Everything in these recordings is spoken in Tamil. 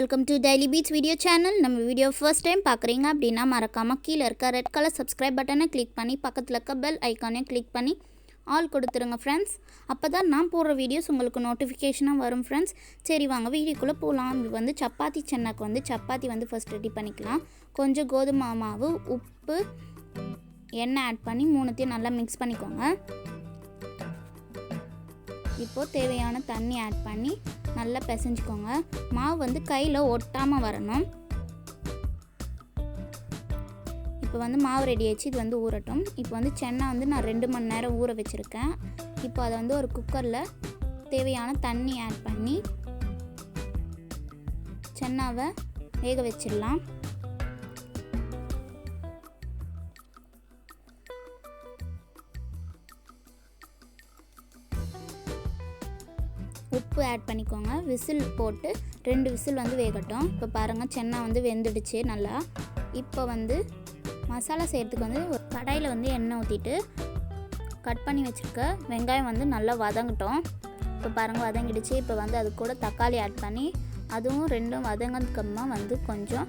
welcome to Daily Beats video channel. நம்ம வீடியோ first time பார்க்குறீங்க அப்படின்னா மறக்காம கீழே இருக்க ரெட் கலர் subscribe பட்டனை கிளிக் பண்ணி பக்கத்தில் இருக்க பெல் ஐக்கானை கிளிக் பண்ணி ஆல் கொடுத்துருங்க ஃப்ரெண்ட்ஸ். அப்போ தான் நான் போடுற வீடியோஸ் உங்களுக்கு நோட்டிஃபிகேஷனாக வரும் ஃப்ரெண்ட்ஸ். சரி வாங்க வீடியோக்குள்ளே போகலாம். இது வந்து சப்பாத்தி சென்னாக்கு வந்து சப்பாத்தி வந்து ஃபஸ்ட் ரெடி பண்ணிக்கலாம். கொஞ்சம் கோதுமை மாவு, உப்பு, எண்ணெய் ஆட் பண்ணி மூணுத்தையும் நல்லா மிக்ஸ் பண்ணிக்கோங்க. இப்போது தேவையான தண்ணி ஆட் பண்ணி நல்லா பிசைஞ்சிக்கோங்க. மாவு வந்து கையில் ஒட்டாமல் வரணும். இப்போ வந்து மாவு ரெடி ஆச்சு. இது வந்து ஊறட்டும். இப்போ வந்து சென்னா வந்து நான் 2 மணி நேரம் ஊற வச்சுருக்கேன். இப்போ அதை வந்து ஒரு குக்கரில் தேவையான தண்ணி ஆட் பண்ணி சென்னாவை வேக வச்சிடலாம். உப்பு ஆட் பண்ணிக்கோங்க. விசில் போட்டு 2 விசில் வந்து வேகட்டும். இப்போ பாருங்கள் சென்னா வந்து வெந்துடுச்சு நல்லா. இப்போ வந்து மசாலா செய்கிறதுக்கு வந்து ஒரு கடாயில் வந்து எண்ணெய் ஊற்றிட்டு கட் பண்ணி வச்சுருக்க வெங்காயம் வந்து நல்லா வதங்கட்டும். இப்போ பாருங்கள் வதங்கிடுச்சு. இப்போ வந்து அது கூட தக்காளி ஆட் பண்ணி அதுவும் 2 வதங்கிறதுக்கப்புறமா வந்து கொஞ்சம்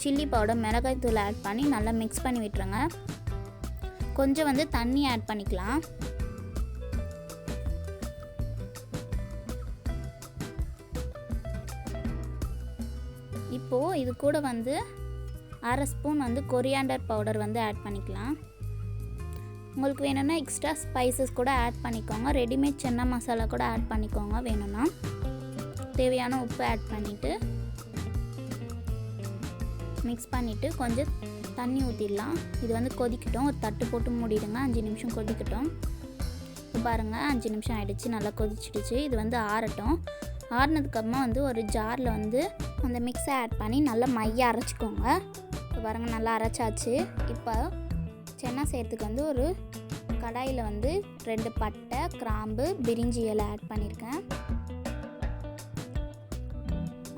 சில்லி பவுடர், மிளகாய் தூள் ஆட் பண்ணி நல்லா மிக்ஸ் பண்ணி விட்டுருங்க. கொஞ்சம் வந்து தண்ணி ஆட் பண்ணிக்கலாம். இப்போது இது கூட வந்து 1/2 ஸ்பூன் வந்து கொரியாண்டர் பவுடர் வந்து ஆட் பண்ணிக்கலாம். உங்களுக்கு வேணும்னா எக்ஸ்ட்ரா ஸ்பைசஸ் கூட ஆட் பண்ணிக்கோங்க. ரெடிமேட் சன்னா மசாலா கூட ஆட் பண்ணிக்கோங்க வேணும்னா. தேவையான உப்பு ஆட் பண்ணிவிட்டு மிக்ஸ் பண்ணிவிட்டு கொஞ்சம் தண்ணி ஊற்றிடலாம். இது வந்து கொதிக்கட்டும். ஒரு தட்டு போட்டு மூடிடுங்க. 5 நிமிஷம் கொதிக்கட்டும். இப்போ பாருங்கள் 5 நிமிஷம் ஆகிடுச்சு. நல்லா கொதிச்சிடுச்சு. இது வந்து ஆறட்டும். ஆறினதுக்கப்புறமா வந்து ஒரு ஜாரில் வந்து அந்த மிக்ஸை ஆட் பண்ணி நல்லா மைய அரைச்சிக்கோங்க. இப்போ பாருங்கள் நல்லா அரைச்சாச்சு. இப்போ சென்னா செய்கிறதுக்கு வந்து ஒரு கடாயில் வந்து 2 பட்டை, கிராம்பு, பிரிஞ்சி இலை ஆட் பண்ணியிருக்கேன்.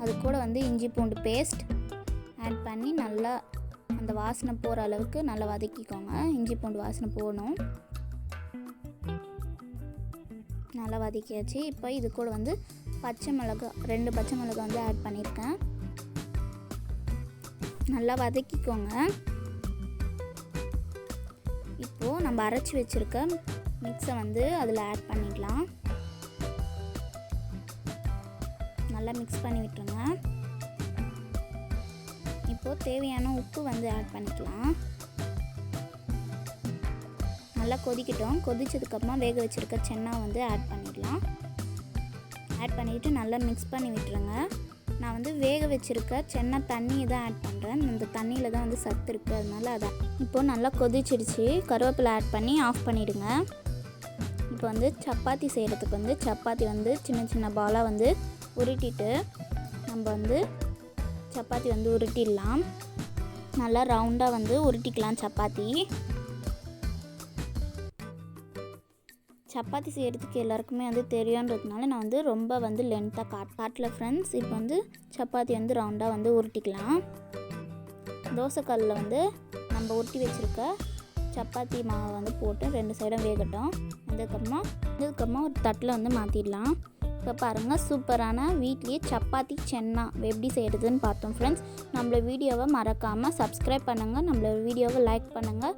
அது கூட வந்து இஞ்சி பூண்டு பேஸ்ட் ஆட் பண்ணி நல்லா அந்த வாசனை போகிற அளவுக்கு நல்லா வதக்கிக்கோங்க. இஞ்சி பூண்டு வாசனை போகணும். நல்லா வதக்கியாச்சு. இப்போ இது கூட வந்து பச்சை மிளகா 2 பச்சை மிளகா வந்து ஆட் பண்ணியிருக்கேன். நல்லா வதக்கிக்கோங்க. இப்போது நம்ம அரைச்சி வச்சுருக்க மிக்ஸை வந்து அதில் ஆட் பண்ணிடலாம். நல்லா மிக்ஸ் பண்ணி விட்டுருங்க. இப்போது தேவையான உப்பு வந்து ஆட் பண்ணிக்கலாம். நல்லா கொதிக்கட்டும். கொதிச்சதுக்கப்புறமா வேக வச்சுருக்க சென்னா வந்து ஆட் பண்ணிடலாம். ஆட் பண்ணிவிட்டு நல்லா மிக்ஸ் பண்ணி விட்டுருங்க. நான் வந்து வேக வச்சுருக்க சென்னா தண்ணியை தான் ஆட் பண்ணுறேன். அந்த தண்ணியில் தான் வந்து சத்து இருக்குது, அதனால அதான். இப்போது நல்லா கொதிச்சிடுச்சு. கருவேப்பிலை ஆட் பண்ணி ஆஃப் பண்ணிவிடுங்க. இப்போ வந்து சப்பாத்தி செய்கிறதுக்கு வந்து சப்பாத்தி வந்து சின்ன சின்ன பாலாக வந்து உருட்டிட்டு நம்ம வந்து சப்பாத்தி வந்து உருட்டிடலாம். நல்லா ரவுண்டாக வந்து உருட்டிக்கலாம். சப்பாத்தி செய்கிறதுக்கு எல்லாருக்குமே வந்து தெரியுன்றதுனால நான் வந்து ரொம்ப வந்து லென்த்தாக காட்டல ஃப்ரெண்ட்ஸ். இப்போ வந்து சப்பாத்தி வந்து ரவுண்டாக வந்து உருட்டிக்கலாம். தோசைக்கல்லில் வந்து நம்ம உருட்டி வச்சுருக்க சப்பாத்தி மாவை வந்து போட்டு 2 சைடும் வேகட்டும். அதுக்கப்புறமா ஒரு தட்டில் வந்து மாற்றிடலாம். இப்போ பாருங்கள் சூப்பரான வீட்லேயே சப்பாத்தி சென்னா எப்படி செய்கிறதுன்னு பார்த்தோம் ஃப்ரெண்ட்ஸ். நம்மளோட வீடியோவை மறக்காமல் சப்ஸ்கிரைப் பண்ணுங்கள். நம்மளோட வீடியோவை லைக் பண்ணுங்கள்.